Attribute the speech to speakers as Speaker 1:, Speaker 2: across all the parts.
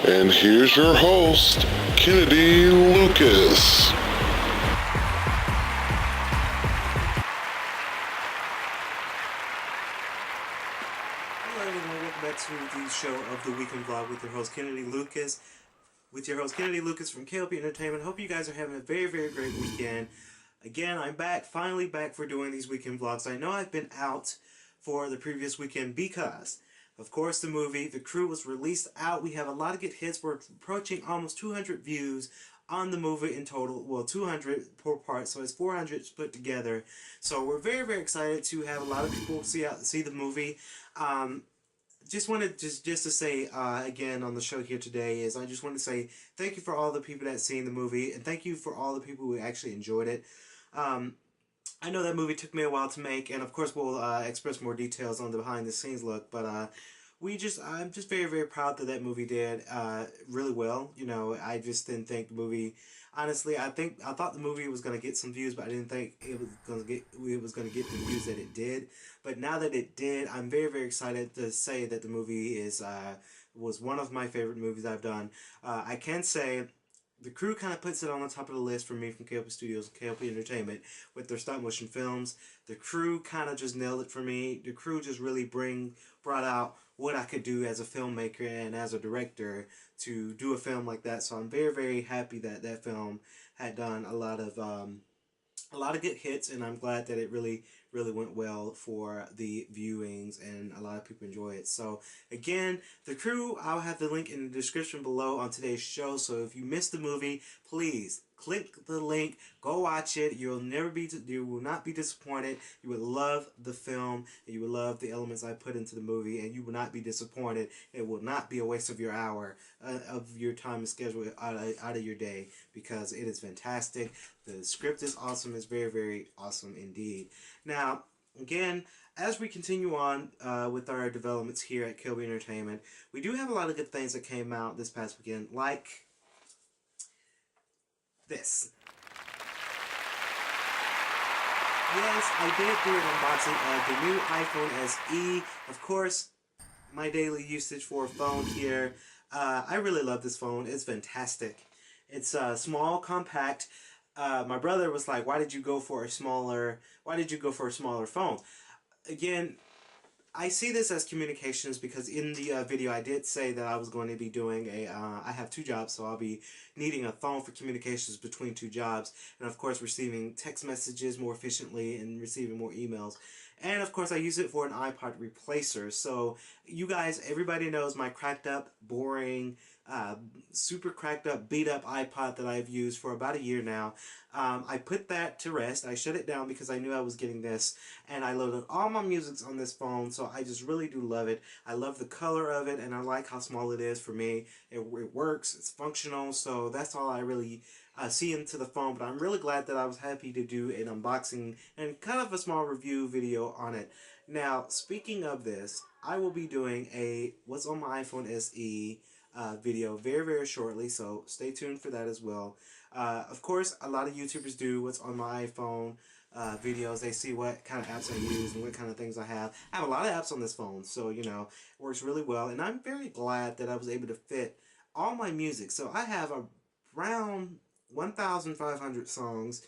Speaker 1: And here's your host, Kennedy Lucas.
Speaker 2: Hello everyone, welcome back to the show of the Weekend Vlog with your host Kennedy Lucas. From K.L.P. Entertainment. Hope you guys are having a very, very great weekend. Again, I'm back, finally back for doing these weekend vlogs. I know I've been out for the previous weekend because, of course, the movie The Crew was released out. We have a lot of good hits. We're approaching almost 200 views on the movie in total. Well, 200 per part, so it's 400 put together. So we're very, very excited to have a lot of people see the movie. Just wanted just to say again on the show here today is I just want to say thank you for all the people that seen the movie, and thank you for all the people who actually enjoyed it. Um, I know that movie took me a while to make, and of course we'll express more details on the behind the scenes look. But I'm just very, very proud that movie did really well. You know, I just didn't think the movie. Honestly, I thought the movie was gonna get some views, but I didn't think it was gonna get the views that it did. But now that it did, I'm very, very excited to say that the movie was one of my favorite movies I've done. I can say the Crew kind of puts it on the top of the list for me from K.L.P. Studios and K.L.P. Entertainment with their stop motion films. The Crew kind of just nailed it for me. The Crew just really brought out what I could do as a filmmaker and as a director to do a film like that. So I'm very, very happy that that film had done a lot of good hits, and I'm glad that it really, really went well for the viewings, and a lot of people enjoy it. So again, The Crew, I'll have the link in the description below on today's show. So if you missed the movie, please click the link, go watch it. You will not be disappointed. You will love the film, and you will love the elements I put into the movie, and you will not be disappointed. It will not be a waste of your hour of your time and schedule out of your day, because it is fantastic. The script is awesome. It's very, very awesome indeed. Now, again, as we continue on with our developments here at K.L.P. Entertainment, we do have a lot of good things that came out this past weekend, like this. Yes, I did do an unboxing of the new iPhone SE. Of course, my daily usage for a phone here. I really love this phone. It's fantastic. It's small, compact. My brother was like, "Why did you go for a smaller? Why did you go for a smaller phone?" Again, I see this as communications because in the video I did say that I was going to be doing I have two jobs, so I'll be needing a phone for communications between two jobs, and of course receiving text messages more efficiently and receiving more emails. And of course I use it for an iPod replacer. So you guys, everybody knows my cracked up, boring, super cracked up, beat up iPod that I've used for about a year now. I put that to rest. I shut it down because I knew I was getting this, and I loaded all my music on this phone, so I just really do love it. I love the color of it, and I like how small it is for me. It works, it's functional, so that's all I really see into the phone. But I'm really glad that I was happy to do an unboxing and kind of a small review video on it. Now, speaking of this, I will be doing a What's on My iPhone SE video very, very shortly, so stay tuned for that as well. Of course, a lot of YouTubers do What's on My iPhone videos. They see what kind of apps I use and what kind of things I have. I have a lot of apps on this phone, so you know, it works really well. And I'm very glad that I was able to fit all my music. So I have around 1,500 songs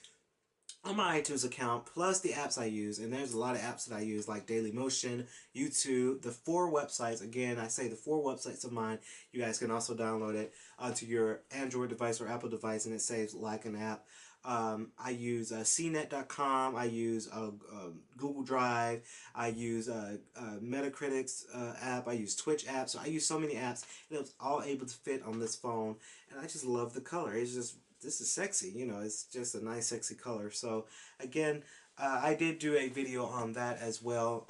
Speaker 2: on my iTunes account, plus the apps I use. And there's a lot of apps that I use, like Dailymotion, YouTube, the four websites. Again, I say the four websites of mine. You guys can also download it onto your Android device or Apple device, and it saves like an app. I use cnet.com, I use Google Drive, I use Metacritic's app, I use Twitch app. So I use so many apps, and it was all able to fit on this phone. And I just love the color. It's just, this is sexy, you know, it's just a nice sexy color. So again, I did do a video on that as well,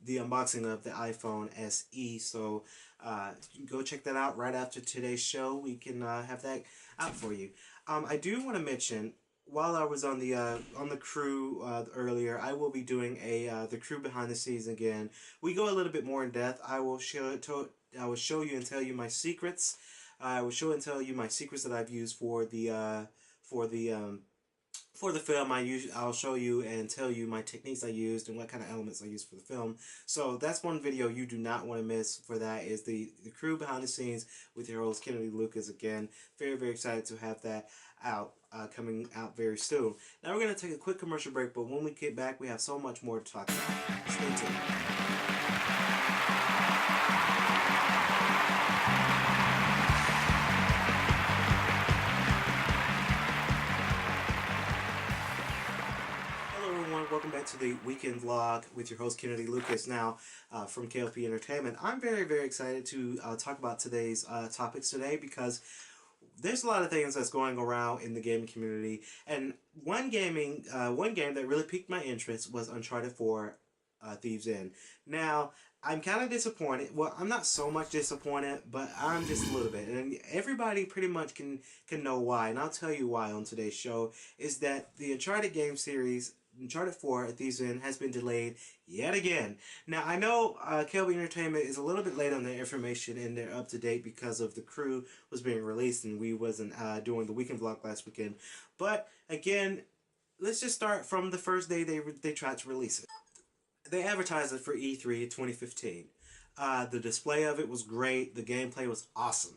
Speaker 2: the unboxing of the iPhone SE. So you can go check that out right after today's show. We can have that out for you. I do want to mention, while I was on the Crew earlier, I will be doing a the Crew behind the scenes again. We go a little bit more in depth. I will show you and tell you my secrets. I will show and tell you my secrets that I've used for the for the film, I'll show you and tell you my techniques I used and what kind of elements I used for the film. So that's one video you do not want to miss. For that is the crew behind the scenes with your host Kennedy Lucas. Again, very excited to have that out, coming out very soon. Now we're gonna take a quick commercial break, but when we get back, we have so much more to talk about. Stay tuned. Hello everyone, welcome back to the weekend vlog with your host Kennedy Lucas. Now, from K.L.P. Entertainment. I'm very excited to talk about today's topics today, because there's a lot of things that's going around in the gaming community, and one game that really piqued my interest was Uncharted 4 Thieves End. Now, I'm kind of disappointed. Well, I'm not so much disappointed, but I'm just a little bit. And everybody pretty much can know why, and I'll tell you why on today's show. Is that the Uncharted game series, Uncharted 4 Thieves End, has been delayed yet again. Now, I know K.L.P. Entertainment is a little bit late on their information, and they're up to date because of the crew was being released, and we wasn't doing the weekend vlog last weekend. But again, let's just start from the first day they tried to release it. They advertised it for E3 2015. The display of it was great. The gameplay was awesome.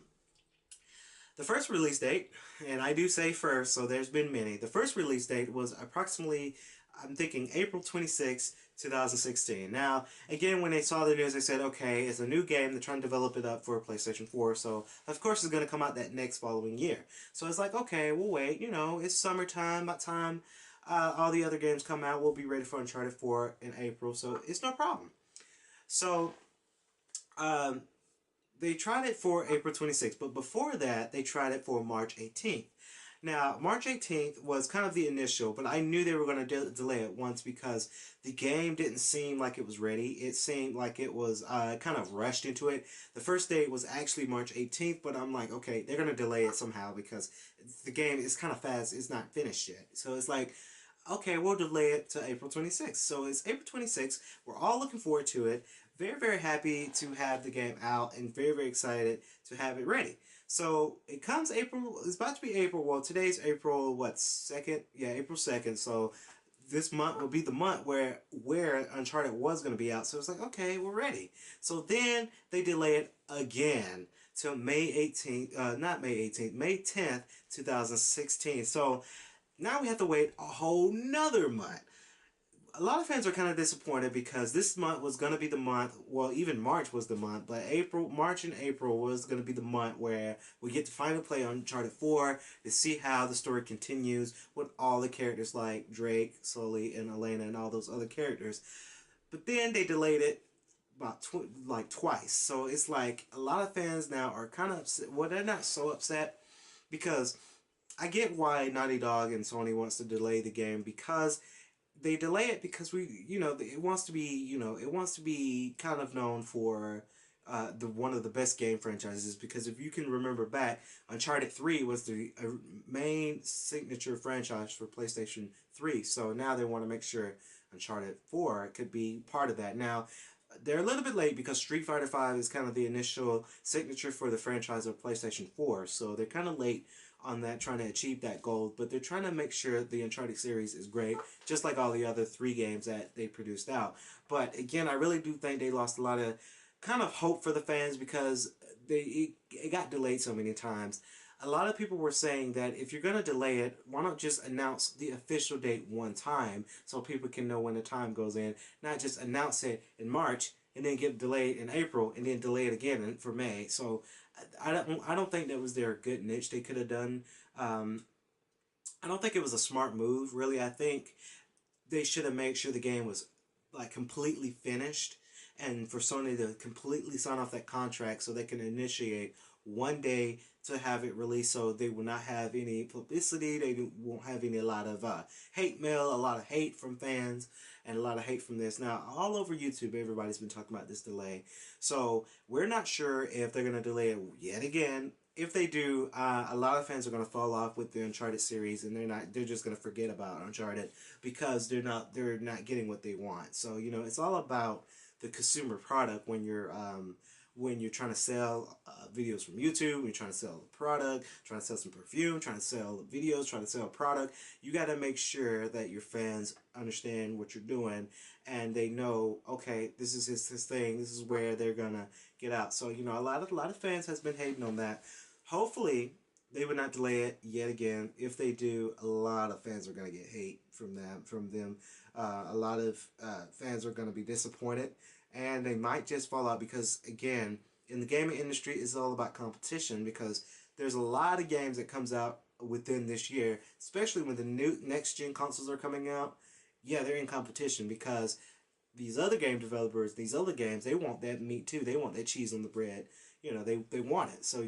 Speaker 2: The first release date, and I do say first, so there's been many. The first release date was approximately, I'm thinking, April 26, 2016. Now, again, when they saw the news, they said, okay, it's a new game. They're trying to develop it up for PlayStation 4, so of course it's going to come out that next following year. So it's like, okay, we'll wait. You know, it's summertime. By the time all the other games come out, we'll be ready for Uncharted 4 in April, so it's no problem. So, they tried it for April 26th, but before that, they tried it for March 18th. Now, March 18th was kind of the initial, but I knew they were going to delay it once, because the game didn't seem like it was ready. It seemed like it was kind of rushed into it. The first date was actually March 18th, but I'm like, okay, they're going to delay it somehow, because the game is kind of fast. It's not finished yet. So it's like, okay, we'll delay it to April 26th. So it's April 26th. We're all looking forward to it. Very happy to have the game out, and very excited to have it ready. So it comes April, it's about to be April, well, today's April, what, 2nd? Yeah, April 2nd. So this month will be the month where Uncharted was going to be out. So it's like, okay, we're ready. So then they delay it again till May 18th, not May 18th, May 10th, 2016. So now we have to wait a whole nother month. A lot of fans are kind of disappointed, because this month was going to be the month, well, even March was the month, but March and April was going to be the month where we get to finally play Uncharted 4 to see how the story continues with all the characters like Drake, Sully, and Elena, and all those other characters. But then they delayed it about twice. So it's like a lot of fans now are kind of upset. Well, they're not so upset, because I get why Naughty Dog and Sony wants to delay the game, because they delay it because it wants to be kind of known for the one of the best game franchises. Because if you can remember back, Uncharted 3 was the main signature franchise for PlayStation 3. So now they want to make sure Uncharted 4 could be part of that. Now, they're a little bit late, because Street Fighter 5 is kind of the initial signature for the franchise of PlayStation 4. So they're kind of late on that, trying to achieve that goal, but they're trying to make sure the Uncharted series is great, just like all the other 3 games that they produced out. But again, I really do think they lost a lot of kind of hope for the fans, because it got delayed so many times. A lot of people were saying that if you're going to delay it, why not just announce the official date one time, so people can know when the time goes in, not just announce it in March and then get delayed in April and then delay it again for May. So I don't think that was their good niche they could have done. I don't think it was a smart move, really. I think they should have made sure the game was like completely finished, and for Sony to completely sign off that contract so they can initiate one day to have it released, so they will not have any publicity. They won't have a lot of hate mail, a lot of hate from fans, and a lot of hate from this. Now, all over YouTube, everybody's been talking about this delay. So we're not sure if they're going to delay it yet again. If they do, a lot of fans are going to fall off with the Uncharted series, and they're just going to forget about Uncharted, because they're not getting what they want. So, it's all about the consumer product when you're when you're trying to sell videos from YouTube, when you're trying to sell a product, trying to sell some perfume, trying to sell videos, trying to sell a product, you got to make sure that your fans understand what you're doing and they know, okay, this is his thing, this is where they're gonna get out. So a lot of fans has been hating on that. Hopefully they would not delay it yet again. If they do, a lot of fans are gonna get hate from them. A lot of fans are gonna be disappointed, and they might just fall out because again, in the gaming industry, it's all about competition because there's a lot of games that comes out within this year, especially when the new next gen consoles are coming out. Yeah, they're in competition because these other game developers, these other games, they want that meat too. They want that cheese on the bread. They want it. So,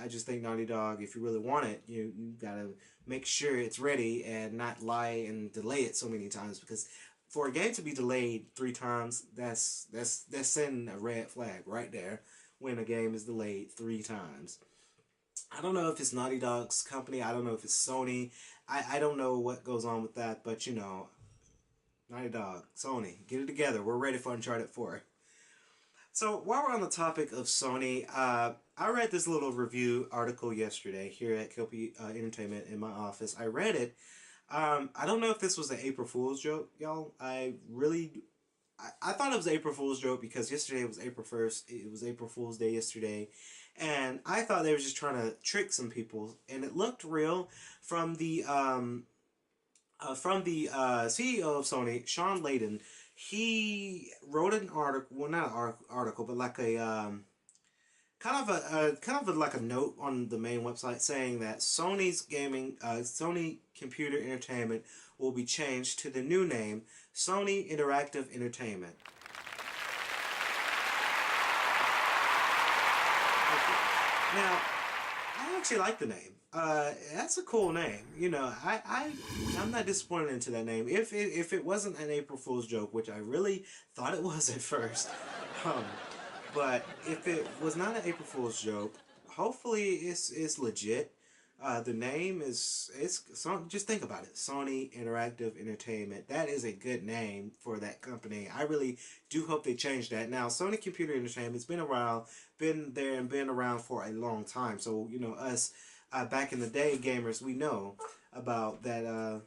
Speaker 2: I just think Naughty Dog, if you really want it, you gotta make sure it's ready and not lie and delay it so many times because for a game to be delayed 3 times, that's sending a red flag right there when a game is delayed 3 times. I don't know if it's Naughty Dog's company. I don't know if it's Sony. I don't know what goes on with that, but Naughty Dog, Sony, get it together. We're ready for Uncharted 4. So while we're on the topic of Sony, I read this little review article yesterday here at K.L.P Entertainment in my office. I read it. I don't know if this was an April Fool's joke, y'all. I thought it was an April Fool's joke because yesterday was April 1st. It was April Fool's Day yesterday. And I thought they were just trying to trick some people. And it looked real from the CEO of Sony, Sean Layden. He wrote an article, well, not an article, but like a like a note on the main website saying that Sony Computer Entertainment will be changed to the new name, Sony Interactive Entertainment. Now, I actually like the name. That's a cool name. I'm not disappointed into that name. If it wasn't an April Fool's joke, which I really thought it was at first, um, but if it was not an April Fool's joke, hopefully it's legit. The name it's so just think about it. Sony Interactive Entertainment. That is a good name for that company. I really do hope they change that. Now, Sony Computer Entertainment's been around, been there and been around for a long time. So, us back in the day gamers, we know about that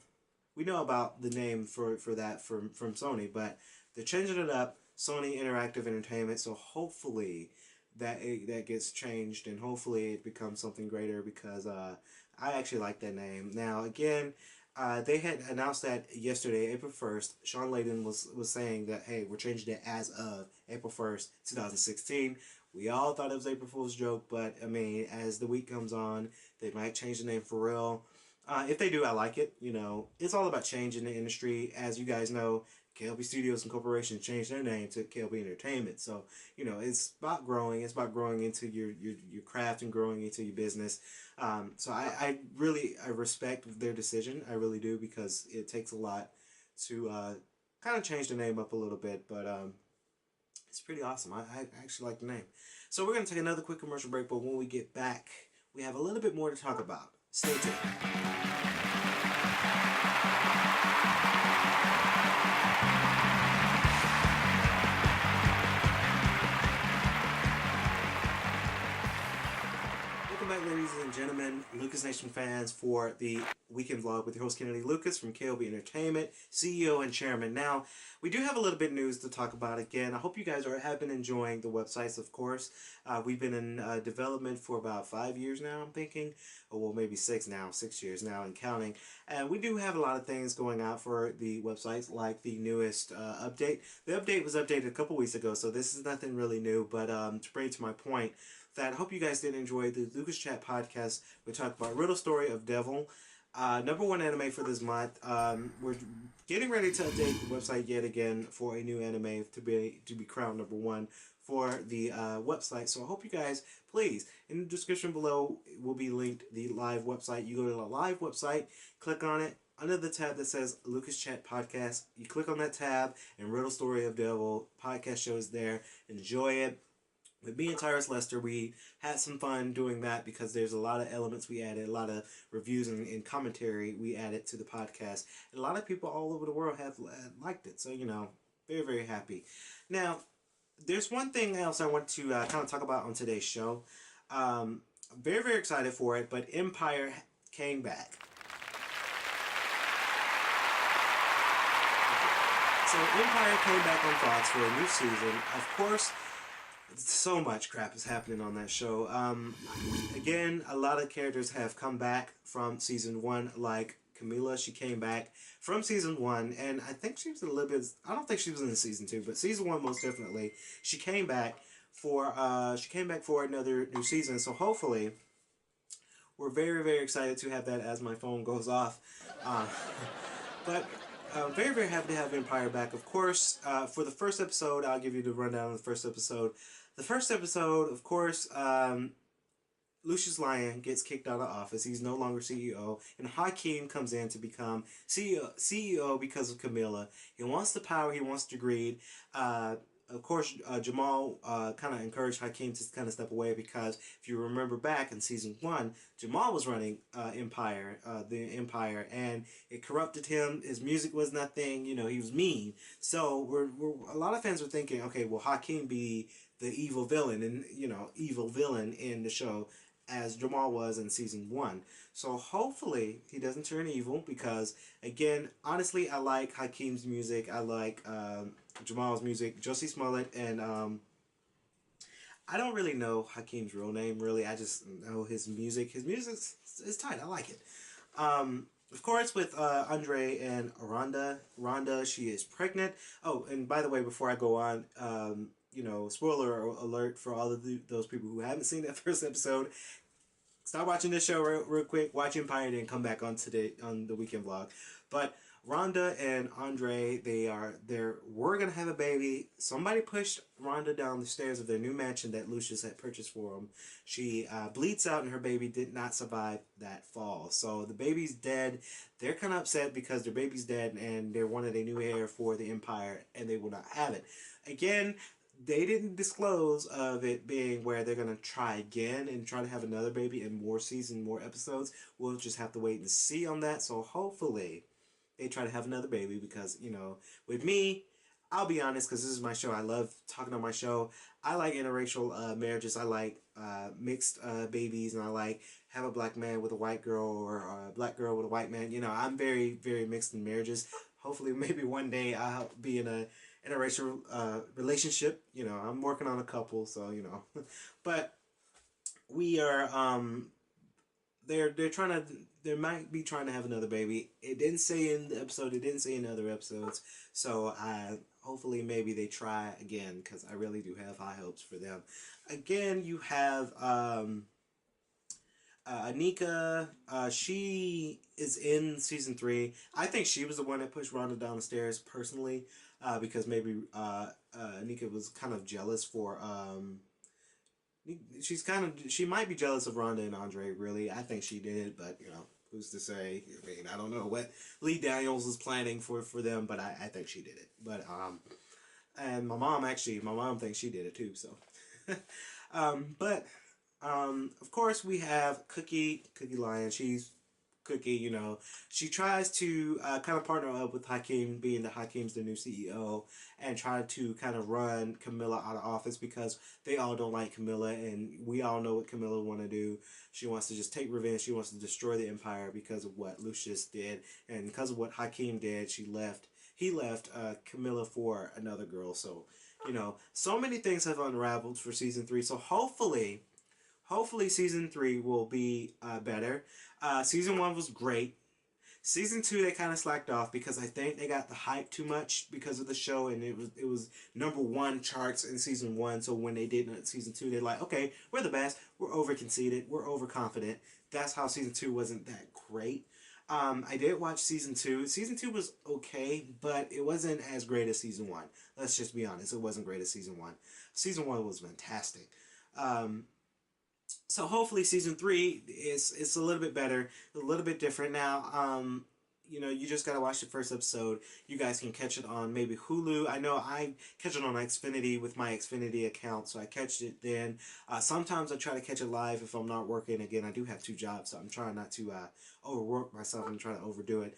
Speaker 2: we know about the name for that from Sony, but they're changing it up, Sony Interactive Entertainment. So hopefully that gets changed and hopefully it becomes something greater because I actually like that name. Now again, they had announced that yesterday, April 1st. Sean Layden was saying that, hey, we're changing it as of April 1st, 2016. We all thought it was April Fool's joke, but I mean, as the week comes on, they might change the name for real. If they do, I like it. It's all about change in the industry. As you guys know, K.L.P Studios and Corporation changed their name to K.L.P Entertainment. So, it's about growing. It's about growing into your craft and growing into your business. So I respect their decision. I really do because it takes a lot to kind of change the name up a little bit. But it's pretty awesome. I actually like the name. So we're going to take another quick commercial break. But when we get back, we have a little bit more to talk about. Stay tuned. Welcome back, ladies and gentlemen, Lucas Nation fans, for the weekend vlog with your host Kennedy Lucas from K.L.P Entertainment, CEO and Chairman. Now, we do have a little bit of news to talk about again. I hope you guys have been enjoying the websites, of course. We've been in development for about 5 years now, I'm thinking. Or well, maybe 6 now, 6 years now and counting. And we do have a lot of things going out for the websites, like the newest update. The update was updated a couple weeks ago, so this is nothing really new. But to bring it to my point, that I hope you guys did enjoy the Lucas Chat podcast. We talked about Riddle Story of Devil. #1 anime for this month. We're getting ready to update the website yet again for a new anime to be crowned #1 for the website. So I hope you guys, please, in the description below will be linked the live website. You go to the live website, click on it. Under the tab that says Lucas Chat Podcast, you click on that tab and Riddle Story of Devil podcast show is there. Enjoy it. With me and Tyrus Lester, we had some fun doing that because there's a lot of elements we added, a lot of reviews and commentary we added to the podcast. And a lot of people all over the world have liked it. So, very, very happy. Now, there's one thing else I want to kind of talk about on today's show. I'm very, very excited for it, but Empire came back. So Empire came back on Fox for a new season. Of course, so much crap is happening on that show. Again, a lot of characters have come back from season one, like Camila. She came back from season one, and I think she was a little bit. I don't think she was in season two, but season one most definitely. She came back for. She came back for another new season. So hopefully, we're very, very excited to have that as my phone goes off. Uh, but very, very happy to have Empire back. Of course, for the first episode, I'll give you the rundown of the first episode. The first episode, of course, Lucius Lyon gets kicked out of office. He's no longer CEO, and Hakeem comes in to become CEO because of Camilla. He wants the power. He wants the greed. Of course, Jamal kind of encouraged Hakeem to kind of step away because if you remember back in season one, Jamal was running the Empire, and it corrupted him. His music was nothing. You know, he was mean. So a lot of fans were thinking, okay, will Hakeem be the evil villain, and evil villain in the show as Jamal was in season one. So hopefully he doesn't turn evil because, again, honestly, I like Hakeem's music. I like Jamal's music. Josie Smollett, and I don't really know Hakeem's real name, really. I just know his music. His music is tight. I like it. Of course, with Andre and Rhonda, she is pregnant. Oh, and by the way, before I go on, spoiler alert for all of those people who haven't seen that first episode. Stop watching this show real quick. Watch Empire, then come back on the weekend vlog. But Rhonda and Andre, we're gonna have a baby. Somebody pushed Rhonda down the stairs of their new mansion that Lucius had purchased for them. She bleeds out, and her baby did not survive that fall. So the baby's dead. They're kind of upset because their baby's dead, and they wanted a new heir for the Empire, and they will not have it. Again, they didn't disclose of it being where they're gonna try again and try to have another baby in more episodes. We'll just have to wait and see on that. So hopefully they try to have another baby because, with me, I'll be honest, because this is my show. I love talking on my show. I like interracial marriages. I like mixed babies, and I like have a black man with a white girl or a black girl with a white man. I'm very, very mixed in marriages. Hopefully, maybe one day I'll be in a interracial relationship. I'm working on a couple, so but we are they're trying to they might be trying to have another baby. It didn't say in the episode. It didn't say in other episodes. So I hopefully maybe they try again because I really do have high hopes for them. Again, you have Anika. She is in season three. I think she was the one that pushed Rhonda down the stairs personally, because maybe Anika was kind of jealous for she might be jealous of Rhonda and Andre. Really, I think she did, but who's to say? I mean, I don't know what Lee Daniels is planning for them, but I think she did it. But and my mom thinks she did it too. So, but of course we have Cookie Lion. She's Cookie, she tries to kind of partner up with Hakeem, being that Hakeem's the new CEO, and try to kind of run Camilla out of office because they all don't like Camilla, and we all know what Camilla want to do. She wants to just take revenge. She wants to destroy the Empire because of what Lucius did, and because of what Hakeem did. He left Camilla for another girl. So, so many things have unraveled for season three. So hopefully season three will be better. Season one was great. Season two they kind of slacked off because I think they got the hype too much because of the show, and it was number one charts in season one. So when they did season two, they're like, okay, we're the best. We're over conceited. We're overconfident. That's how season two wasn't that great. I did watch season two. Season two was okay, but it wasn't as great as season one. Let's just be honest. It wasn't great as season one. Season one was fantastic. So hopefully season three is a little bit better, a little bit different. Now, you just gotta watch the first episode. You guys can catch it on maybe Hulu. I know I catch it on Xfinity with my Xfinity account, so I catch it then. Sometimes I try to catch it live if I'm not working. Again, I do have two jobs, so I'm trying not to overwork myself and try to overdo it.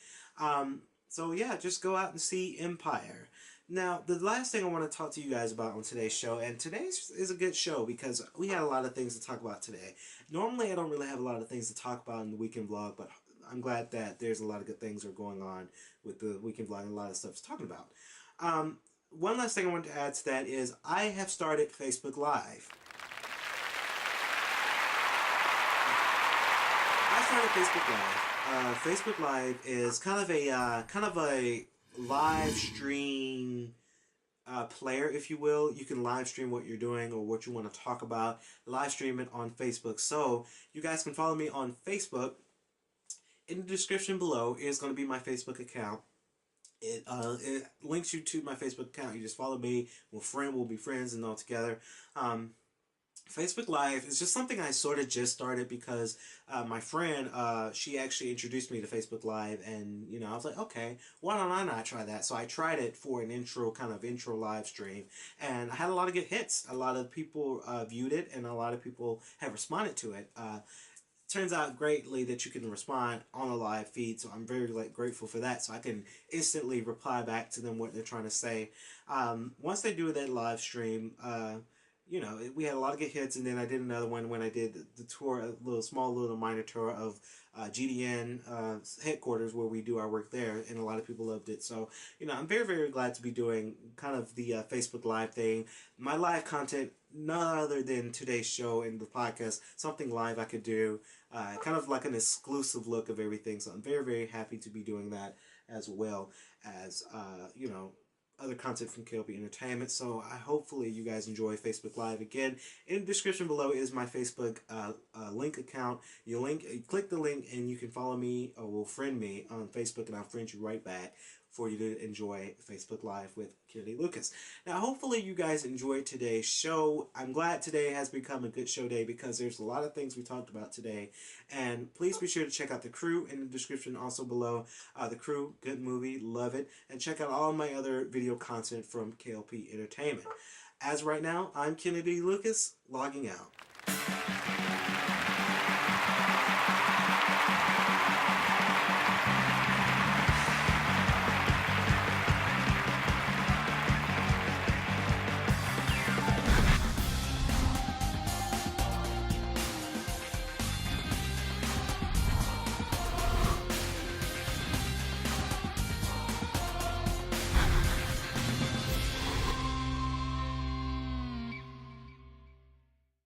Speaker 2: So yeah, just go out and see Empire. Now, the last thing I want to talk to you guys about on today's show, and today's is a good show because we had a lot of things to talk about today. Normally, I don't really have a lot of things to talk about in the weekend vlog, but I'm glad that there's a lot of good things that are going on with the weekend vlog and a lot of stuff to talk about. One last thing I want to add to that is I have started Facebook Live. I started Facebook Live. Facebook Live is kind of a live stream player, if you will. You can live stream what you're doing or what you want to talk about. Live stream it on Facebook. So you guys can follow me on Facebook. In the description below is going to be my Facebook account. It links you to my Facebook account. You just follow me. We'll be friends and all together. Facebook Live is just something I sort of just started because my friend, she actually introduced me to Facebook Live, and I was like, okay, why don't I not try that? So I tried it for an intro live stream, and I had a lot of good hits. A lot of people viewed it, and a lot of people have responded to it. Turns out greatly that you can respond on a live feed, so I'm very grateful for that. So I can instantly reply back to them what they're trying to say. Once they do that live stream, we had a lot of good hits, and then I did another one when I did the tour, a little minor tour of GDN headquarters where we do our work there, and a lot of people loved it. So, I'm very, very glad to be doing kind of the Facebook Live thing. My live content, none other than today's show and the podcast, something live I could do, kind of like an exclusive look of everything. So I'm very, very happy to be doing that as well as, other content from K.L.P Entertainment. So hopefully you guys enjoy Facebook Live. Again, in the description below is my Facebook link account. You click the link and you can follow me or will friend me on Facebook, and I'll friend you right back for you to enjoy Facebook Live with Kennedy Lucas. Now, hopefully you guys enjoyed today's show. I'm glad today has become a good show day because there's a lot of things we talked about today. And please be sure to check out The Crew in the description also below. The Crew, good movie, love it. And check out all my other video content from K.L.P Entertainment. As right now, I'm Kennedy Lucas, logging out.